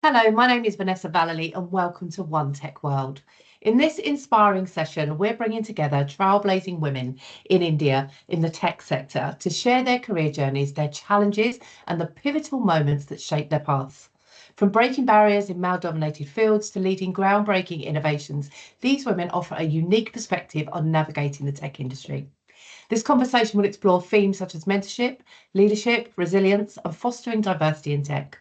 Hello, my name is Vanessa Vallely and welcome to One Tech World. In this inspiring session, we're bringing together trailblazing women in India in the tech sector to share their career journeys, their challenges, and the pivotal moments that shape their paths. From breaking barriers in male-dominated fields to leading groundbreaking innovations, these women offer a unique perspective on navigating the tech industry. This conversation will explore themes such as mentorship, leadership, resilience, and fostering diversity in tech.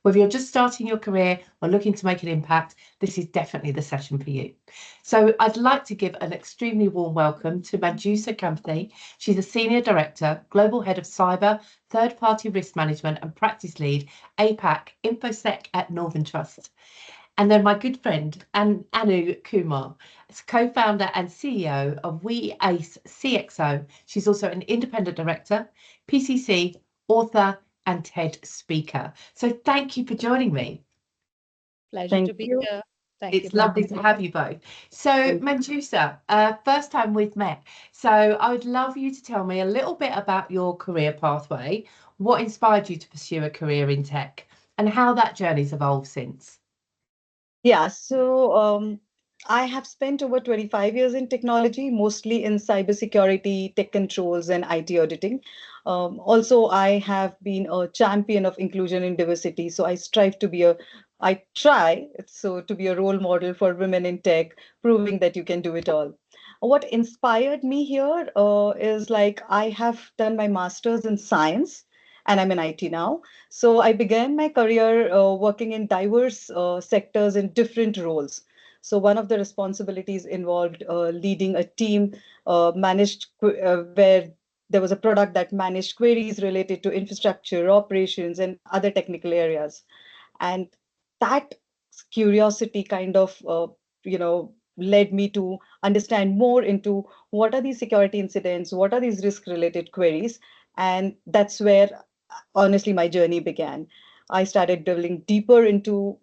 Whether you're just starting your career or looking to make an impact, this is definitely the session for you. So I'd like to give an extremely warm welcome to Manjusha Kamthe. She's a Senior Director, Global Head of Cyber, Third-Party Risk Management and Practice Lead, APAC, InfoSec at Northern Trust. And then my good friend, Anu Kumar, is co-founder and CEO of WeAce CXO. She's also an independent director, PCC, author, and TED speaker. So thank you for joining me. Pleasure Thank to be you. here. Thank you It's for lovely having to me. have you both. So Manjusha, first time we've met. So I would love you to tell me a little bit about your career pathway, what inspired you to pursue a career in tech, and how that journey's evolved since. Yeah, so I have spent over 25 years in technology, mostly in cybersecurity, tech controls, and IT auditing. Also, I have been a champion of inclusion and diversity. So I try to be a role model for women in tech, proving that you can do it all. What inspired me here is like I have done my master's in science and I'm in IT now. So I began my career working in diverse sectors in different roles. So one of the responsibilities involved leading a team where there was a product that managed queries related to infrastructure, operations, and other technical areas. And that curiosity kind of, led me to understand more into what are these security incidents, what are these risk related queries. And that's where honestly my journey began. I started delving deeper into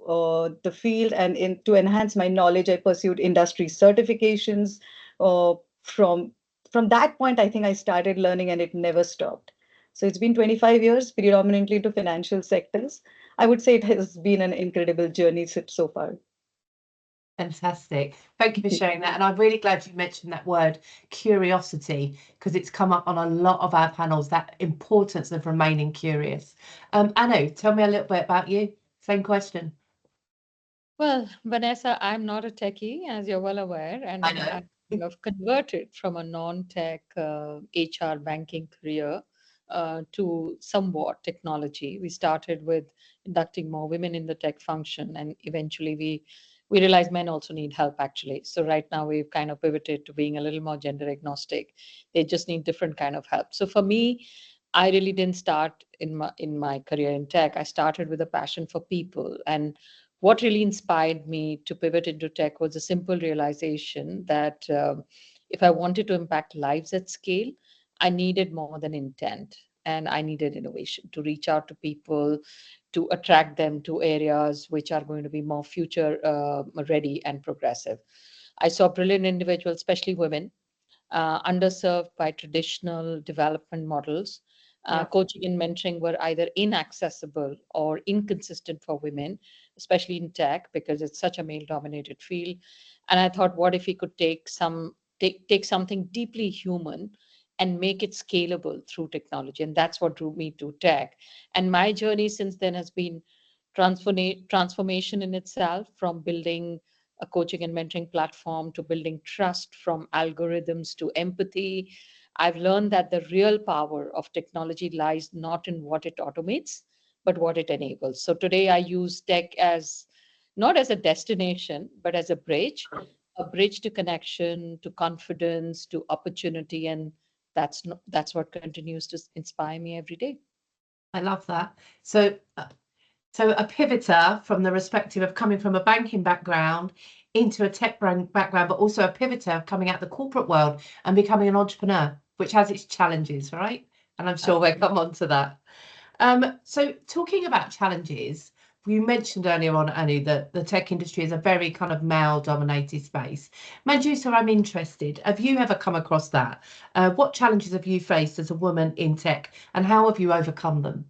the field, and to enhance my knowledge, I pursued industry certifications. Uh, from from that point, I think I started learning, and it never stopped. So it's been 25 years, predominantly to financial sectors. I would say it has been an incredible journey so far. Fantastic. Thank you for sharing that. And I'm really glad you mentioned that word curiosity, because it's come up on a lot of our panels, that importance of remaining curious. Anu, tell me a little bit about you. Same question. Well, Vanessa, I'm not a techie, as you're well aware, I and know. I have converted from a non-tech HR banking career to somewhat technology. We started with inducting more women in the tech function, and eventually we realized men also need help actually. So right now we've kind of pivoted to being a little more gender agnostic. They just need different kind of help. So for me, I really didn't start in my career in tech. I started with a passion for people, and what really inspired me to pivot into tech was a simple realization that if I wanted to impact lives at scale, I needed more than intent, and I needed innovation to reach out to people, to attract them to areas which are going to be more future ready and progressive. I saw brilliant individuals, especially women, underserved by traditional development models. Yeah. Coaching and mentoring were either inaccessible or inconsistent for women, especially in tech, because it's such a male-dominated field. And I thought, what if we could take something deeply human and make it scalable through technology? And that's what drew me to tech. And my journey since then has been transformation in itself, from building a coaching and mentoring platform to building trust, from algorithms to empathy. I've learned that the real power of technology lies not in what it automates, but what it enables. So today I use tech as not as a destination, but as a bridge to connection, to confidence, to opportunity. And that's what continues to inspire me every day. I love that. So a pivoter from the perspective of coming from a banking background into a tech background, but also a pivoter coming out the corporate world and becoming an entrepreneur, which has its challenges, right? And I'm sure we'll come on to that. So talking about challenges, you mentioned earlier on, Anu, that the tech industry is a very kind of male-dominated space. Manjusha, I'm interested. Have you ever come across that? What challenges have you faced as a woman in tech, and how have you overcome them?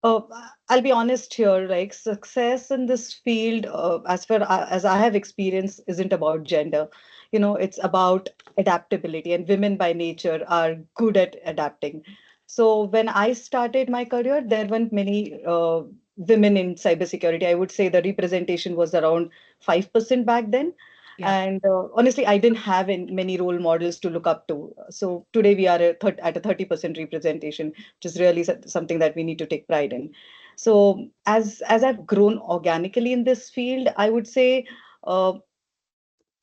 Uh, I'll be honest here, like success in this field, as I have experienced, isn't about gender. It's about adaptability, and women by nature are good at adapting. So when I started my career, there weren't many women in cybersecurity. I would say the representation was around 5% back then. Yeah. And honestly, I didn't have many role models to look up to. So today we are at a 30% representation, which is really something that we need to take pride in. So as I've grown organically in this field, I would say uh,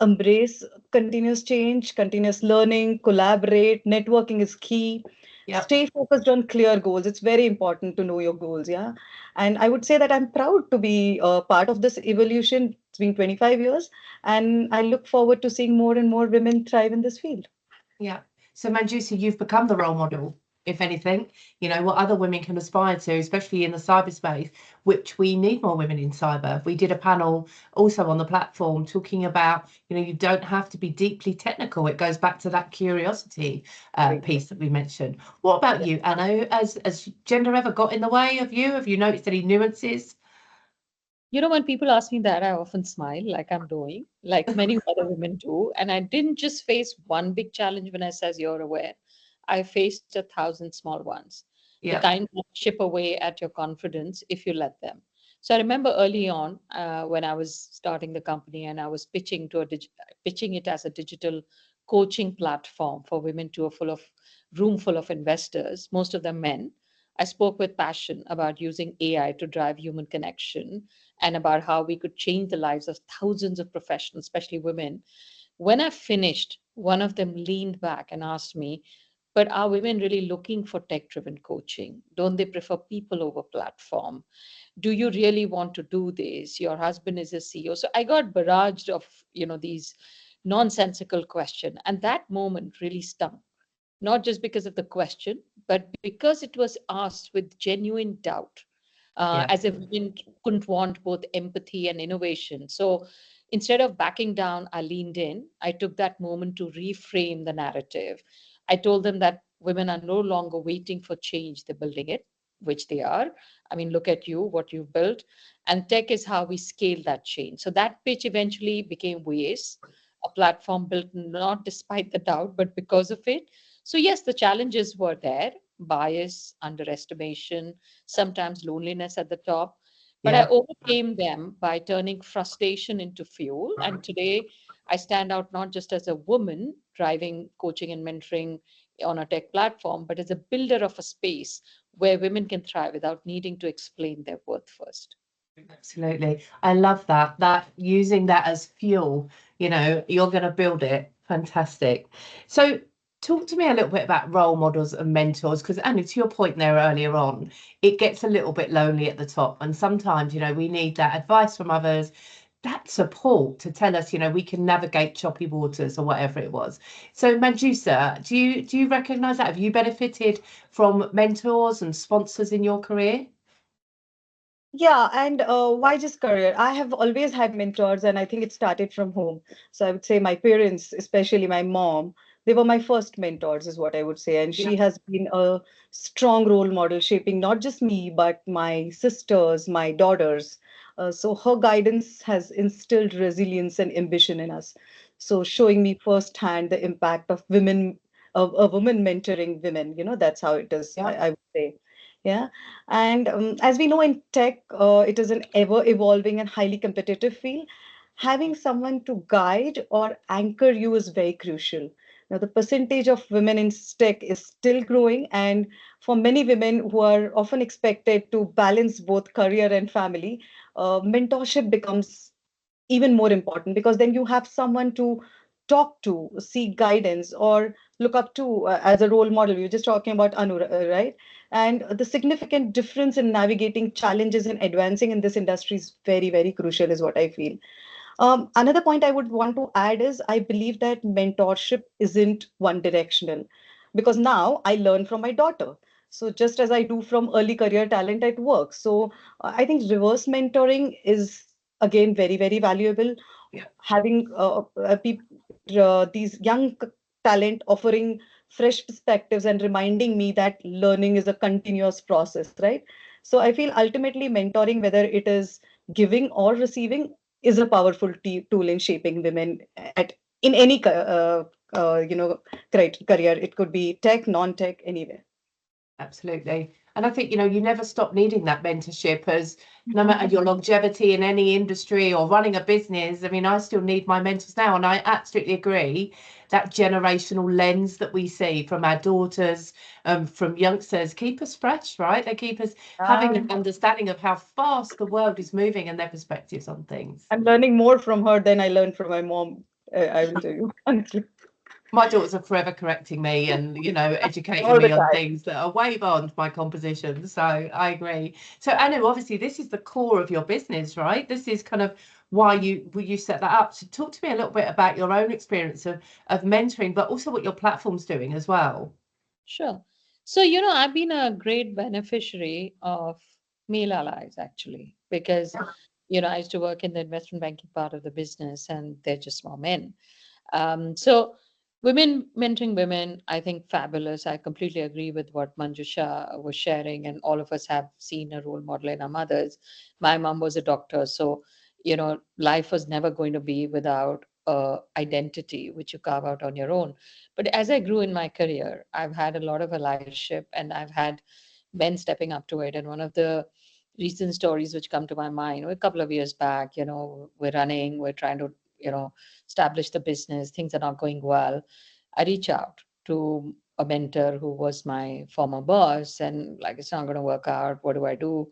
embrace continuous change, continuous learning, collaborate, networking is key. Yeah. Stay focused on clear goals. It's very important to know your goals, yeah. And I would say that I'm proud to be a part of this evolution. It's been 25 years, and I look forward to seeing more and more women thrive in this field. Yeah. So Manjusha, you've become the role model, if anything, what other women can aspire to, especially in the cyberspace, which we need more women in cyber. We did a panel also on the platform talking about, you don't have to be deeply technical. It goes back to that curiosity piece that we mentioned. What about you, Anu? Has gender ever got in the way of you? Have you noticed any nuances? When people ask me that, I often smile like I'm doing, like many other women do. And I didn't just face one big challenge, Vanessa, as you're aware. I faced 1,000 small ones, the Yeah. kind that chip away at your confidence if you let them. So I remember early on when I was starting the company and I was pitching it as a digital coaching platform for women to a room full of investors, most of them men. I spoke with passion about using AI to drive human connection and about how we could change the lives of thousands of professionals, especially women. When I finished, one of them leaned back and asked me, but are women really looking for tech driven coaching? Don't they prefer people over platform? Do you really want to do this? Your husband is a CEO. So I got barraged of, these nonsensical questions. And that moment really stung, not just because of the question, but because it was asked with genuine doubt, Yeah. as if women couldn't want both empathy and innovation. So instead of backing down, I leaned in. I took that moment to reframe the narrative. I told them that women are no longer waiting for change, they're building it, which they are. I mean, look at you, what you've built. And tech is how we scale that change. So that pitch eventually became WeAce, a platform built not despite the doubt, but because of it. So, yes, the challenges were there: bias, underestimation, sometimes loneliness at the top. But I Yeah. overcame them by turning frustration into fuel. And today I stand out not just as a woman driving coaching and mentoring on a tech platform, but as a builder of a space where women can thrive without needing to explain their worth first. Absolutely. I love that using that as fuel, you're going to build it. Fantastic. So talk to me a little bit about role models and mentors, because Annie, to your point there earlier on, it gets a little bit lonely at the top. And sometimes, we need that advice from others, that support to tell us, we can navigate choppy waters or whatever it was. So Manjusha, do you recognize that? Have you benefited from mentors and sponsors in your career? Yeah, and why just career? I have always had mentors, and I think it started from home. So I would say my parents, especially my mom, they were my first mentors, is what I would say. And Yeah. she has been a strong role model, shaping not just me, but my sisters, my daughters. So her guidance has instilled resilience and ambition in us. So showing me firsthand the impact of a woman mentoring women, that's how it is, Yeah. I would say. Yeah. And as we know in tech, it is an ever evolving and highly competitive field. Having someone to guide or anchor you is very crucial. Now, the percentage of women in tech is still growing, and for many women who are often expected to balance both career and family, mentorship becomes even more important, because then you have someone to talk to, seek guidance, or look up to as a role model. We were just talking about Anu, right? And the significant difference in navigating challenges and advancing in this industry is very, very crucial, is what I feel. Another point I would want to add is I believe that mentorship isn't one directional, because now I learn from my daughter. So just as I do from early career talent at work. So I think reverse mentoring is again very, very valuable. Yeah. Having these young talent offering fresh perspectives and reminding me that learning is a continuous process, right? So I feel ultimately mentoring, whether it is giving or receiving, is a powerful tool in shaping women at in any career. It could be tech, non-tech, anywhere. Absolutely. And I think, you never stop needing that mentorship, as no matter your longevity in any industry or running a business. I mean, I still need my mentors now. And I absolutely agree that generational lens that we see from our daughters, from youngsters, keep us fresh, right? They keep us having an understanding of how fast the world is moving and their perspectives on things. I'm learning more from her than I learned from my mom. I will tell you honestly. My daughters are forever correcting me and, educating All the me on time. things that are way beyond my composition. So I agree. So Anu, obviously this is the core of your business, right? This is kind of why you set that up. So talk to me a little bit about your own experience of mentoring, but also what your platform's doing as well. Sure. So, I've been a great beneficiary of male allies actually, because, I used to work in the investment banking part of the business and they're just more men. So, women mentoring women, I think fabulous. I completely agree with what Manjusha was sharing, and all of us have seen a role model in our mothers. My mom was a doctor, so, life was never going to be without identity, which you carve out on your own. But as I grew in my career, I've had a lot of allyship and I've had men stepping up to it. And one of the recent stories which come to my mind, a couple of years back, we're running, we're trying to, establish the business, things are not going well. I reach out to a mentor who was my former boss and like, it's not going to work out. What do I do?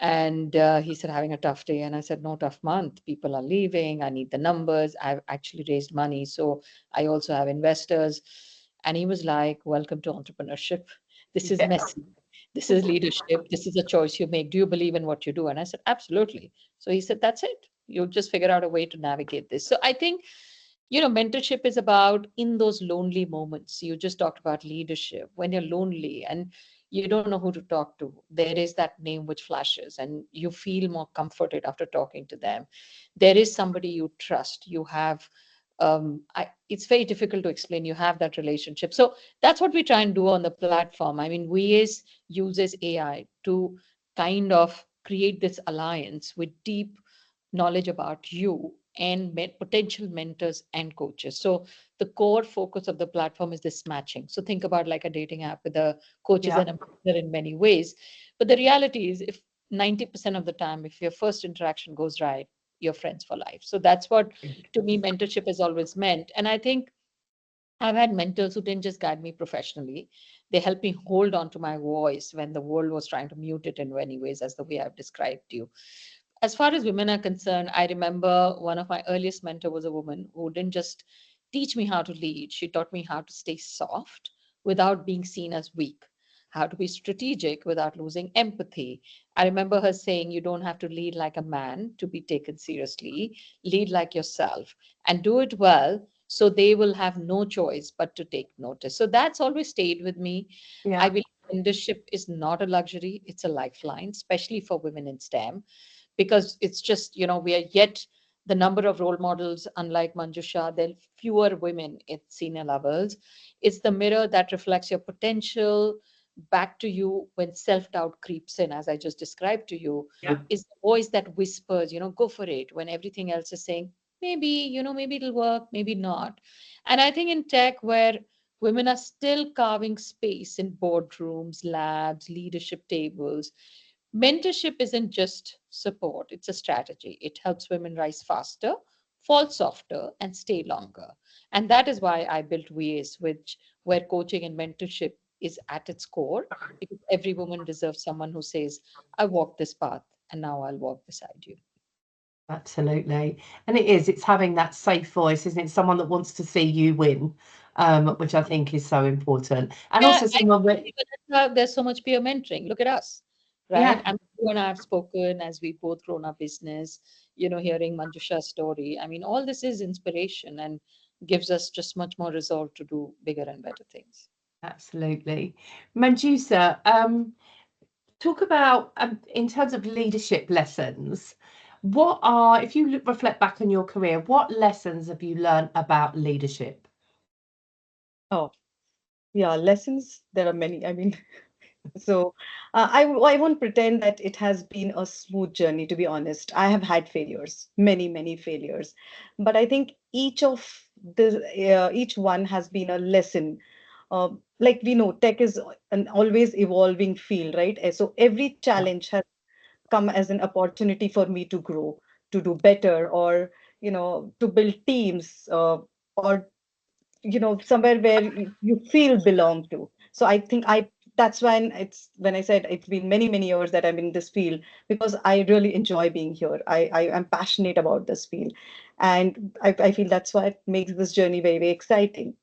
And he said, having a tough day. And I said, no, tough month. People are leaving. I need the numbers. I've actually raised money. So I also have investors. And he was like, welcome to entrepreneurship. This is Yeah. messy. This is leadership. This is a choice you make. Do you believe in what you do? And I said, absolutely. So he said, that's it. You'll just figure out a way to navigate this. So I think, mentorship is about in those lonely moments. You just talked about leadership. When you're lonely and you don't know who to talk to, there is that name which flashes and you feel more comforted after talking to them. There is somebody you trust. You have, it's very difficult to explain. You have that relationship. So that's what we try and do on the platform. I mean, WeAce uses AI to kind of create this alliance with deep knowledge about you and potential mentors and coaches. So the core focus of the platform is this matching. So think about like a dating app with the coaches Yeah. and a mentor in many ways. But the reality is, if 90% of the time, if your first interaction goes right, you're friends for life. So that's what, to me, mentorship has always meant. And I think I've had mentors who didn't just guide me professionally. They helped me hold on to my voice when the world was trying to mute it in many ways, as the way I've described to you. As far as women are concerned, I remember one of my earliest mentor was a woman who didn't just teach me how to lead. She taught me how to stay soft without being seen as weak, how to be strategic without losing empathy. I remember her saying, you don't have to lead like a man to be taken seriously. Lead like yourself and do it well, so they will have no choice but to take notice. So that's always stayed with me. I Yeah. believe leadership is not a luxury, it's a lifeline, especially for women in STEM, because it's just, we are yet the number of role models, unlike Manjusha, there are fewer women at senior levels. It's the mirror that reflects your potential back to you when self-doubt creeps in, as I just described to you. Yeah. Is the voice that whispers, go for it, when everything else is saying, maybe, maybe it'll work, maybe not. And I think in tech, where women are still carving space in boardrooms, labs, leadership tables, mentorship isn't just support, it's a strategy. It helps women rise faster, fall softer, and stay longer. And that is why I built WeAce, where coaching and mentorship is at its core, because every woman deserves someone who says, I walked this path and now I'll walk beside you. Absolutely. And it's having that safe voice, isn't it? Someone that wants to see you win, which I think is so important. And Yeah, also someone with, there's so much peer mentoring. Look at us, right? yeah, I mean, you and I have spoken as we both grown our business, hearing Manjusha's story. I mean, all this is inspiration and gives us just much more resolve to do bigger and better things. absolutely. Manjusha, talk about, in terms of leadership lessons, if you reflect back on your career, what lessons have you learned about leadership? Oh, yeah, lessons. There are many. I mean, So I won't pretend that it has been a smooth journey, to be honest. I have had failures, many, many failures. But I think each one has been a lesson. Like we know, tech is an always evolving field, right? So every Yeah. challenge has come as an opportunity for me to grow, to do better, or, to build teams, or somewhere where you feel belong to. So I think that's when I said it's been many, many years that I'm in this field, because I really enjoy being here. I am passionate about this field, and I feel that's what makes this journey very, very exciting.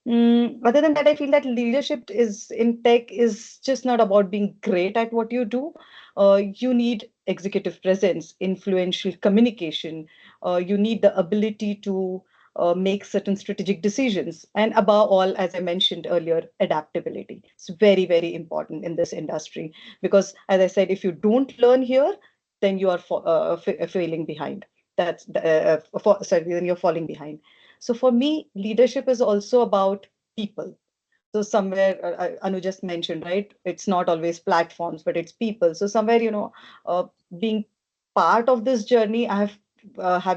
Other than that, I feel that leadership is in tech is just not about being great at what you do. You need executive presence, influential communication. You need the ability to make certain strategic decisions, and above all, as I mentioned earlier, adaptability. It's very, very important in this industry, because, as I said, if you don't learn here, then you are failing behind. Sorry, then you're falling behind. So for me, leadership is also about people. So somewhere, Anu just mentioned, right? It's not always platforms, but it's people. So somewhere, being part of this journey, have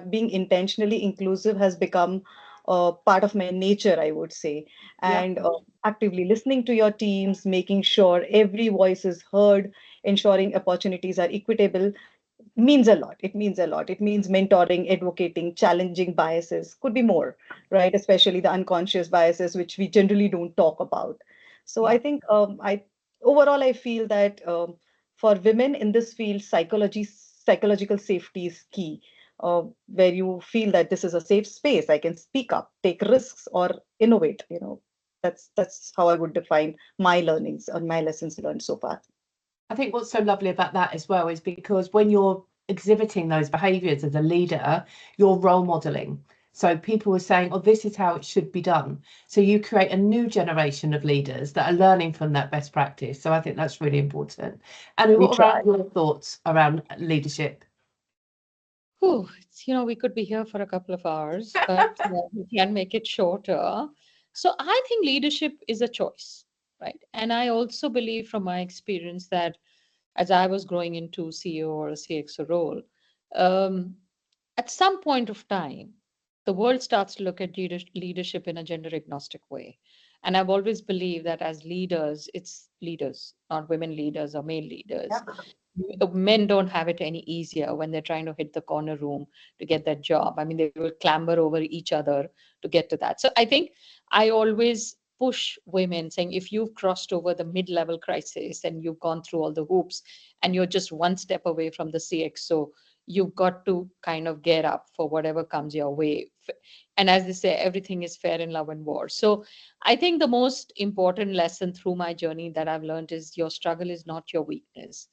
being intentionally inclusive has become part of my nature, I would say. Yeah. And actively listening to your teams, making sure every voice is heard, ensuring opportunities are equitable, means a lot. It means a lot. It means mentoring, advocating, challenging biases, could be more, right? Especially the unconscious biases, which we generally don't talk about. So I Yeah. think overall, I feel that for women in this field, psychological safety is key. Where you feel that this is a safe space, I can speak up, take risks, or innovate. That's how I would define my learnings or my lessons learned so far. I think what's so lovely about that as well is because when you're exhibiting those behaviours as a leader, you're role modelling. So people are saying, oh, this is how it should be done. So you create a new generation of leaders that are learning from that best practice. So I think that's really important. And We what try. around your thoughts around leadership? Oh, we could be here for a couple of hours, but we can make it shorter. So I think leadership is a choice, right? And I also believe from my experience that as I was growing into CEO or a CXO role, um, at some point of time, the world starts to look at leadership in a gender agnostic way. And I've always believed that as leaders, it's leaders, not women leaders or male leaders. Men don't have it any easier when they're trying to hit the corner room to get that job. I mean, they will clamber over each other to get to that. So I think I always push women saying, if you've crossed over the mid-level crisis and you've gone through all the hoops and you're just one step away from the CXO, you've got to kind of get up for whatever comes your way. And as they say, everything is fair in love and war. So I think the most important lesson through my journey that I've learned is your struggle is not your weakness.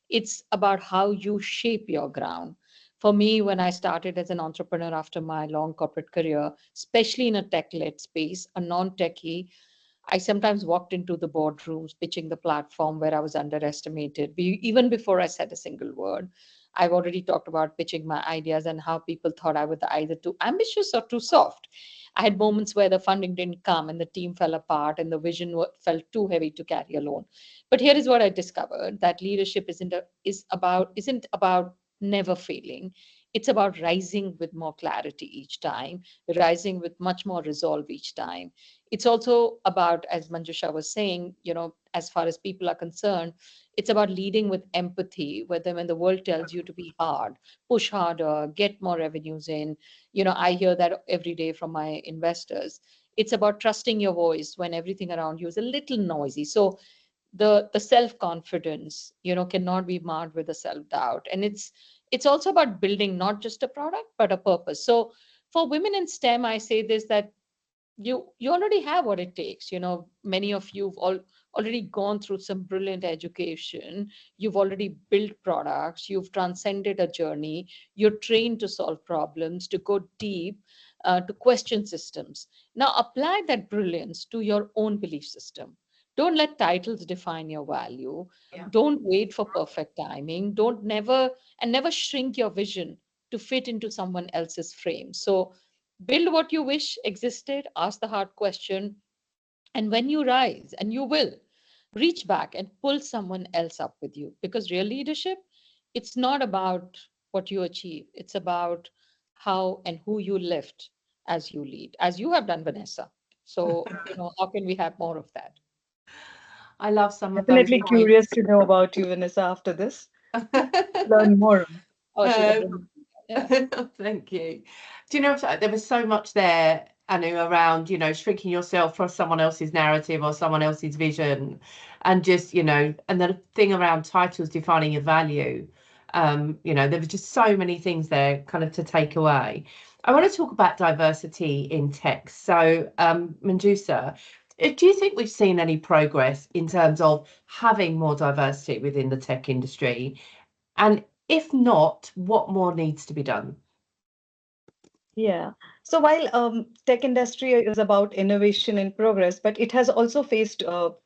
It's about how you shape your ground. For me, when I started as an entrepreneur after my long corporate career, especially in a tech led space, a non techie, I sometimes walked into the boardrooms pitching the platform where I was underestimated. Even before I said a single word, I've already talked about pitching my ideas and how people thought I was either too ambitious or too soft. I had moments where the funding didn't come and the team fell apart and the vision felt too heavy to carry alone. But here is what I discovered: that leadership isn't about never failing. It's about rising with more clarity each time, rising with much more resolve each time. It's also about, as Manjusha was saying, as far as people are concerned, it's about leading with empathy, whether when the world tells you to be hard, push harder, get more revenues in. I hear that every day from my investors. It's about trusting your voice when everything around you is a little noisy. So the self confidence cannot be marred with the self doubt, and it's also about building not just a product but a purpose. So for women in STEM, I say this, that you already have what it takes. Many of you've already gone through some brilliant education. You've already built products, you've transcended a journey, you're trained to solve problems, to go deep, to question systems. Now apply that brilliance to your own belief system. Don't let titles define your value. Yeah. Don't wait for perfect timing. Don't never shrink your vision to fit into someone else's frame. So build what you wish existed, ask the hard question, and when you rise, and you will, reach back and pull someone else up with you, because real leadership, it's not about what you achieve, it's about how and who you lift as you lead, as you have done, Vanessa. So, how can we have more of that? I love some of those Definitely points. curious to know about you, Vanessa, after this. Learn more. Oh, she's a Um, brilliant leader. Yeah. Thank you. Do you know, there was so much there, Anu, around, shrinking yourself for someone else's narrative or someone else's vision, and just, and the thing around titles defining your value. There was just so many things there kind of to take away. I want to talk about diversity in tech. So, Manjusha, do you think we've seen any progress in terms of having more diversity within the tech industry? And if not, what more needs to be done? Yeah. So while tech industry is about innovation and progress, but it has also faced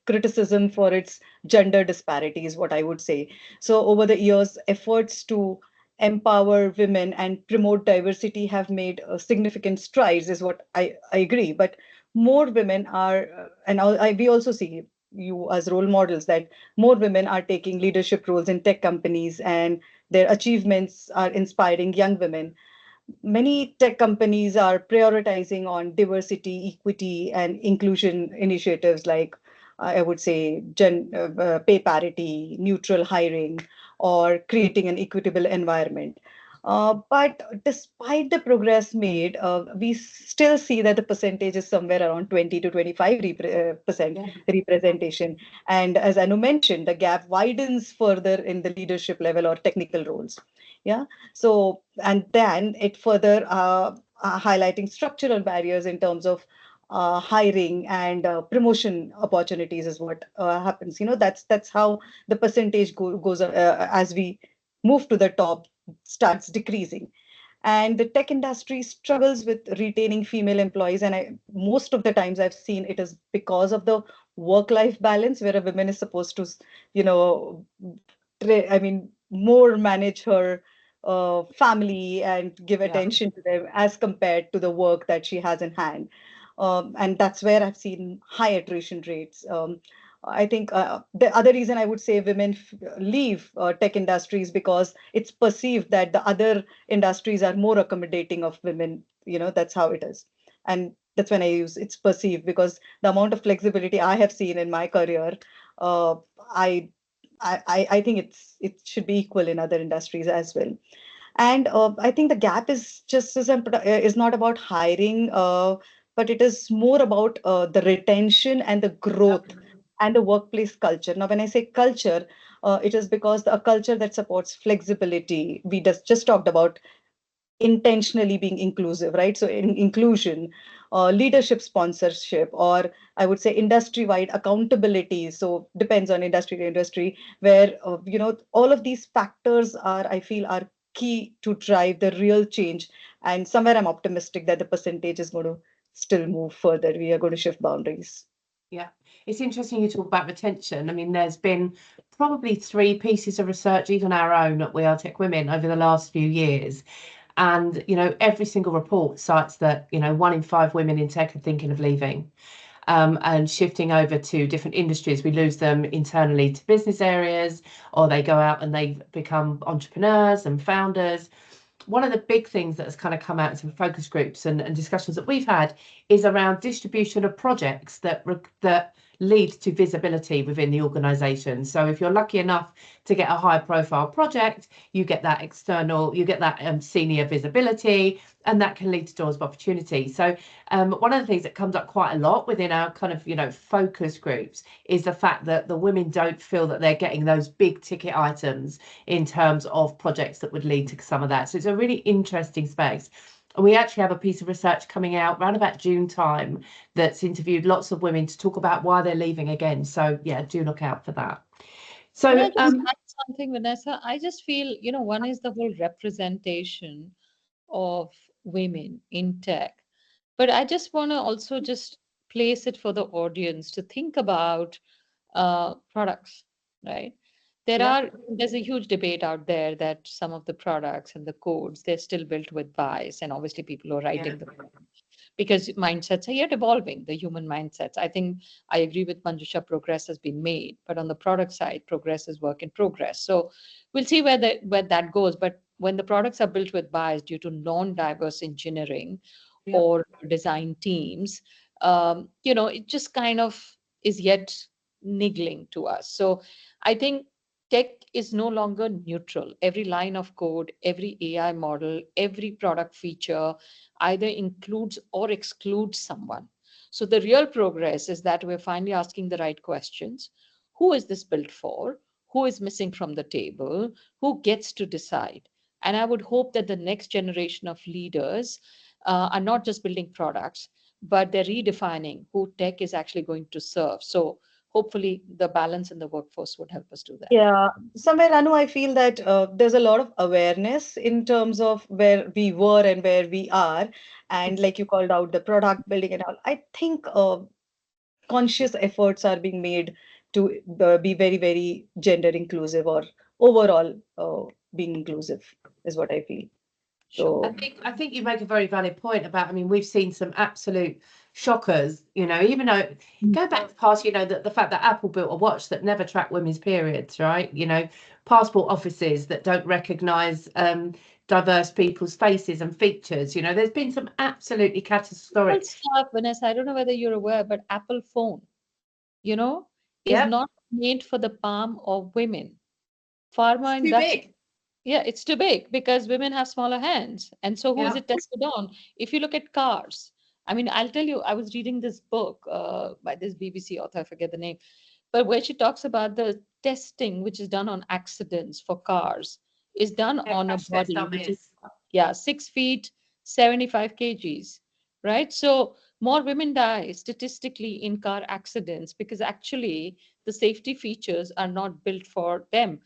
criticism for its gender disparities, what I would say. So over the years, efforts to empower women and promote diversity have made significant strides, is what I agree. But more women are, we also see you as role models, that more women are taking leadership roles in tech companies, and their achievements are inspiring young women. Many tech companies are prioritizing on diversity, equity, and inclusion initiatives like, I would say, pay parity, neutral hiring, or creating an equitable environment. But despite the progress made, we still see that the percentage is somewhere around 20 to 25% Yeah. representation. And as Anu mentioned, the gap widens further in the leadership level or technical roles. Yeah. So, and then it further highlighting structural barriers in terms of hiring and promotion opportunities is what happens. That's how the percentage goes as we move to the top, starts decreasing. And the tech industry struggles with retaining female employees, and most of the times I've seen it is because of the work-life balance, where a woman is supposed to, you know, more manage her family and give Yeah. attention to them as compared to the work that she has in hand. And that's where I've seen high attrition rates. I think the other reason I would say women leave tech industries, because it's perceived that the other industries are more accommodating of women. That's how it is. And that's when I use it's perceived, because the amount of flexibility I have seen in my career, uh, I I think it should be equal in other industries as well. And I think the gap is just is not about hiring, but it is more about the retention and the growth and the workplace culture. Now, when I say culture, it is because a culture that supports flexibility. We just talked about intentionally being inclusive, right? So in inclusion, leadership sponsorship, or I would say industry-wide accountability. So depends on industry to industry, where all of these factors are, I feel, are key to drive the real change. And somewhere I'm optimistic that the percentage is going to still move further. We are going to shift boundaries. Yeah, it's interesting you talk about retention. I mean, there's been probably 3 pieces of research, even our own at WeAreTechWomen, over the last few years. And, every single report cites that, 1 in 5 women in tech are thinking of leaving and shifting over to different industries. We lose them internally to business areas, or they go out and they become entrepreneurs and founders. One of the big things that has kind of come out in some focus groups and discussions that we've had is around distribution of projects that lead to visibility within the organisation. So if you're lucky enough to get a high profile project, you get that senior visibility, and that can lead to doors of opportunity. So one of the things that comes up quite a lot within our kind of focus groups is the fact that the women don't feel that they're getting those big ticket items in terms of projects that would lead to some of that. So it's a really interesting space. And we actually have a piece of research coming out around about June time that's interviewed lots of women to talk about why they're leaving again. So yeah, do look out for that. Can I So just add something, Vanessa? I just feel, one is the whole representation of women in tech. But I just want to also just place it for the audience to think about products, right? yeah, There's a huge debate out there that some of the products and the codes, they're still built with bias, and obviously people are yeah, writing them. because mindsets are yet evolving, the human mindsets. I think I agree with Manjusha, progress has been made, but on the product side, progress is work in progress. So we'll see where that goes. But when the products are built with bias due to non-diverse engineering Yeah. or design teams, it just kind of is yet niggling to us. So I think tech is no longer neutral. Every line of code, every AI model, every product feature either includes or excludes someone. So the real progress is that we're finally asking the right questions. Who is this built for? Who is missing from the table? Who gets to decide? And I would hope that the next generation of leaders are not just building products, but they're redefining who tech is actually going to serve. So hopefully the balance in the workforce would help us do that. Yeah, somewhere, Anu, I feel that there's a lot of awareness in terms of where we were and where we are. And like you called out the product building and all, I think conscious efforts are being made to be very, very gender inclusive or overall being inclusive is what I feel. Sure. I So, think you make a very valid point about, I mean, we've seen some absolute shockers, even though go back to past, the fact that Apple built a watch that never tracked women's periods, right? Passport offices that don't recognize diverse people's faces and features. There's been some absolutely catastrophic. Stuff, Vanessa, I don't know whether you're aware, but Apple phone, you know, is Yep, not made for the palm of women. it's Pharma too industry, big. yeah, it's too big because women have smaller hands. And so who is Yeah. it tested on? If you look at cars, I mean, I'll tell you, I was reading this book by this BBC author, I forget the name, but where she talks about the testing which is done on accidents for cars is done Yeah, on a crash test body which is, dummies. yeah, 6 feet, 75 kgs, right? So more women die statistically in car accidents because actually the safety features are not built for them.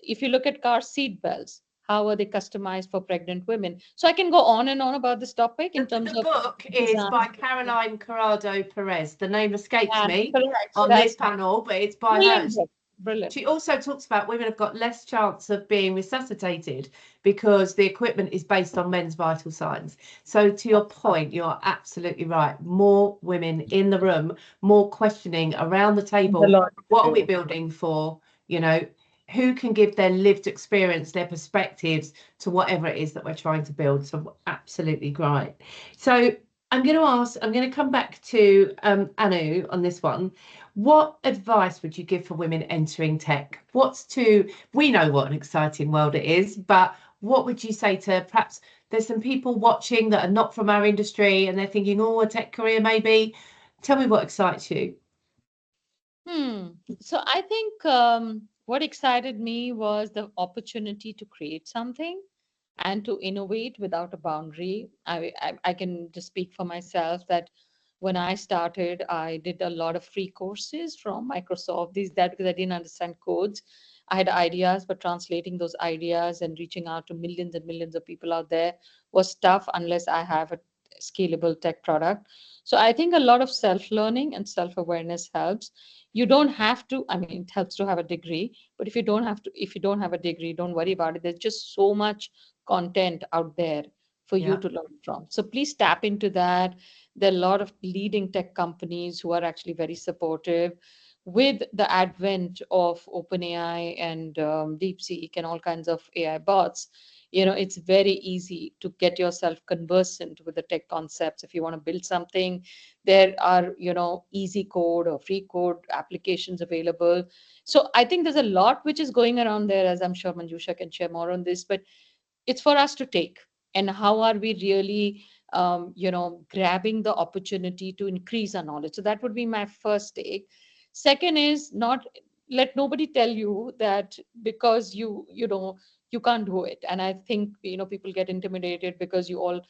If you look at car seat belts, how are they customized for pregnant women? So I can go on and on about this topic in terms The of book is design. by Caroline Corrado Perez. The name escapes Yeah, me correct. on That's this panel, but it's by her. brilliant book. Brilliant. She also talks about women have got less chance of being resuscitated because the equipment is based on men's vital signs. So to your point, you're absolutely right. More women in the room, more questioning around the a table. lot What to are we do. building for? Who can give their lived experience, their perspectives to whatever it is that we're trying to build. So absolutely great. So I'm going to come back to Anu on this one. What advice would you give for women entering tech? We know what an exciting world it is, but what would you say to, perhaps there's some people watching that are not from our industry and they're thinking, oh, a tech career maybe. Tell me what excites you. So I think what excited me was the opportunity to create something and to innovate without a boundary. I can just speak for myself that when I started, I did a lot of free courses from Microsoft, these that because I didn't understand codes. I had ideas, but translating those ideas and reaching out to millions and millions of people out there was tough unless I have a scalable tech product. So I think a lot of self-learning and self-awareness helps. You don't have to, I mean, it helps to have a degree, but if you don't have a degree, don't worry about it. There's just so much content out there for you Yeah. to learn from. So please tap into that. There are a lot of leading tech companies who are actually very supportive. With the advent of OpenAI and DeepSeek and all kinds of AI bots, it's very easy to get yourself conversant with the tech concepts. If you want to build something, there are, easy code or free code applications available. So I think there's a lot which is going around there, as I'm sure Manjusha can share more on this, but it's for us to take. And how are we really grabbing the opportunity to increase our knowledge? So that would be my first take. Second is, not let nobody tell you that because you can't do it. And I think people get intimidated because you all,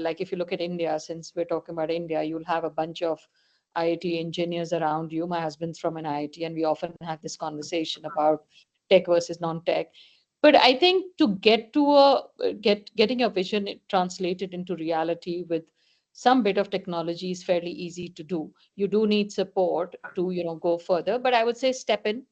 like if you look at India, since we're talking about India, you'll have a bunch of IIT engineers around you. My husband's from an IIT, and we often have this conversation about tech versus non-tech. But I think to get to getting a vision translated into reality with some bit of technology is fairly easy to do. You do need support to go further, but I would say step in,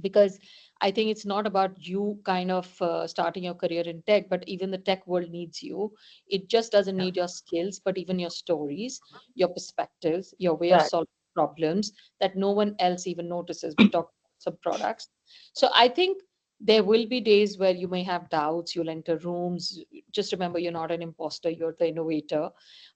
because I think it's not about you kind of starting your career in tech, but even the tech world needs you. It just doesn't Yeah. need your skills, but even your stories, your perspectives, your way of Right. solving problems that no one else even notices. We talk about some products. So I think there will be days where you may have doubts, you'll enter rooms. Just remember, you're not an imposter, you're the innovator.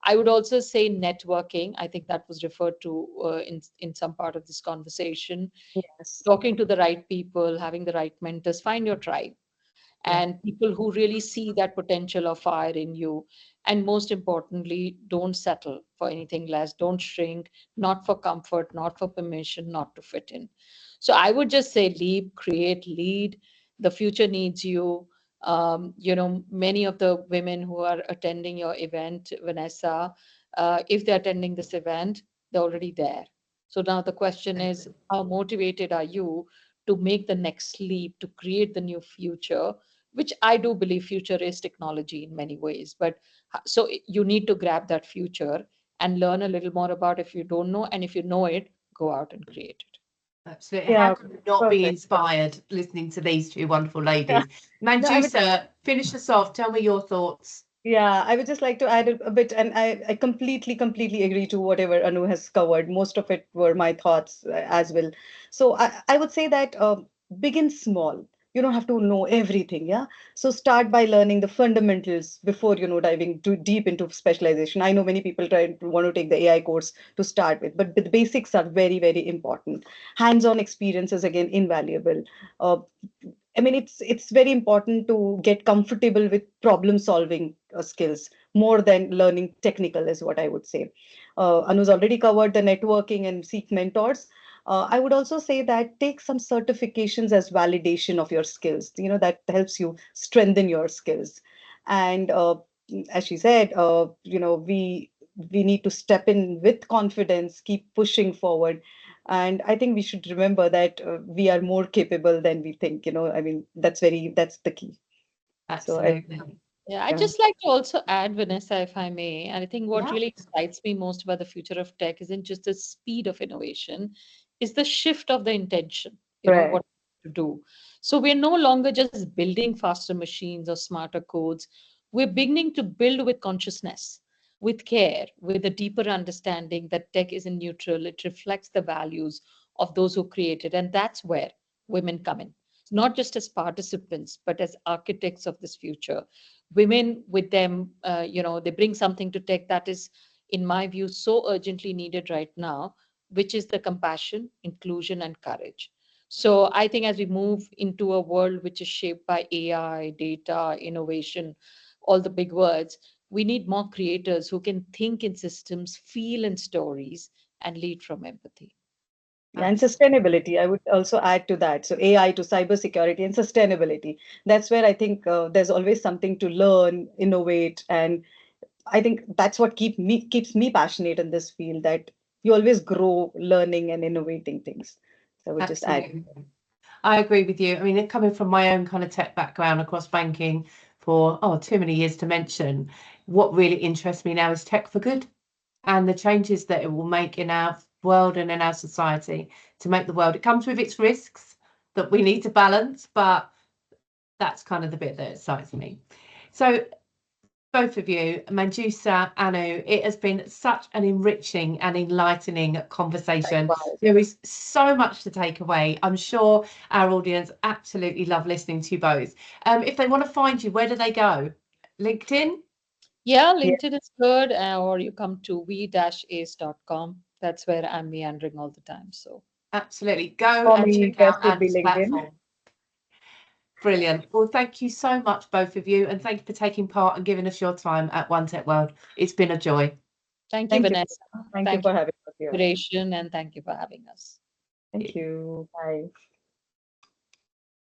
I would also say networking. I think that was referred to in some part of this conversation. Yes. Talking to the right people, having the right mentors, find your tribe Yeah. and people who really see that potential of fire in you. And most importantly, don't settle for anything less. Don't shrink, not for comfort, not for permission, not to fit in. So I would just say leap, create, lead. The future needs you. Many of the women who are attending your event, Vanessa, if they're attending this event, they're already there. So now the question is, how motivated are you to make the next leap, to create the new future, which I do believe future is technology in many ways. But you need to grab that future and learn a little more about if you don't know, and if you know it, go out and create it. Absolutely. How Yeah, can you not be perfect. inspired listening to these two wonderful Yeah. ladies? No, I would Manjusha, finish us off. Tell me your thoughts. Yeah, I would just like to add a bit, and I completely agree to whatever Anu has covered. Most of it were my thoughts as well. So I would say that begin small. You don't have to know everything, yeah? So start by learning the fundamentals before, diving too deep into specialization. I know many people want to take the AI course to start with, but the basics are very important. Hands-on experience is again invaluable. Uh, I mean, it's very important to get comfortable with problem solving skills more than learning technical, is what I would say. Anu's already covered the networking and seek mentors. I would also say that take some certifications as validation of your skills. That helps you strengthen your skills. And as she said, we need to step in with confidence, keep pushing forward, and I think we should remember that we are more capable than we think. I mean, that's the key. So Absolutely. Yeah, I'd yeah, just like to also add, Vanessa, if I may. And I think what Yeah. really excites me most about the future of tech isn't just the speed of innovation, is the shift of the intention, right. what to do. So we're no longer just building faster machines or smarter codes. We're beginning to build with consciousness, with care, with a deeper understanding that tech isn't neutral. It reflects the values of those who create it. And that's where women come in, not just as participants, but as architects of this future. Women with them, they bring something to tech that is, in my view, so urgently needed right now, which is the compassion, inclusion, and courage. So I think as we move into a world which is shaped by AI, data, innovation, all the big words, we need more creators who can think in systems, feel in stories, and lead from empathy. Yeah, and Absolutely. sustainability, I would also add to that. So AI to cybersecurity and sustainability. That's where I think there's always something to learn, innovate, and I think that's what keeps me passionate in this field. That you always grow, learning and innovating things. So I would just add. Absolutely. I agree with you. I mean, coming from my own kind of tech background across banking for, too many years to mention, what really interests me now is tech for good and the changes that it will make in our world and in our society to make the world. It comes with its risks that we need to balance, but that's kind of the bit that excites me. So both of you, Manjusha, Anu, it has been such an enriching and enlightening conversation. Likewise. There is so much to take away. I'm sure our audience absolutely love listening to you both. If they want to find you, where do they go? LinkedIn? Yeah, Yeah, LinkedIn is good, or you come to we-ace.com. That's where I'm meandering all the time. So Absolutely. Go for and me, check best out would be Anu's LinkedIn. platform. Brilliant. Well, thank you so much, both of you, and thank you for taking part and giving us your time at One Tech World. It's been a joy. thank you, Thank you. Vanessa. Thank you Thank you for for having us the here. inspiration, and thank you for having us. Thank you. Bye.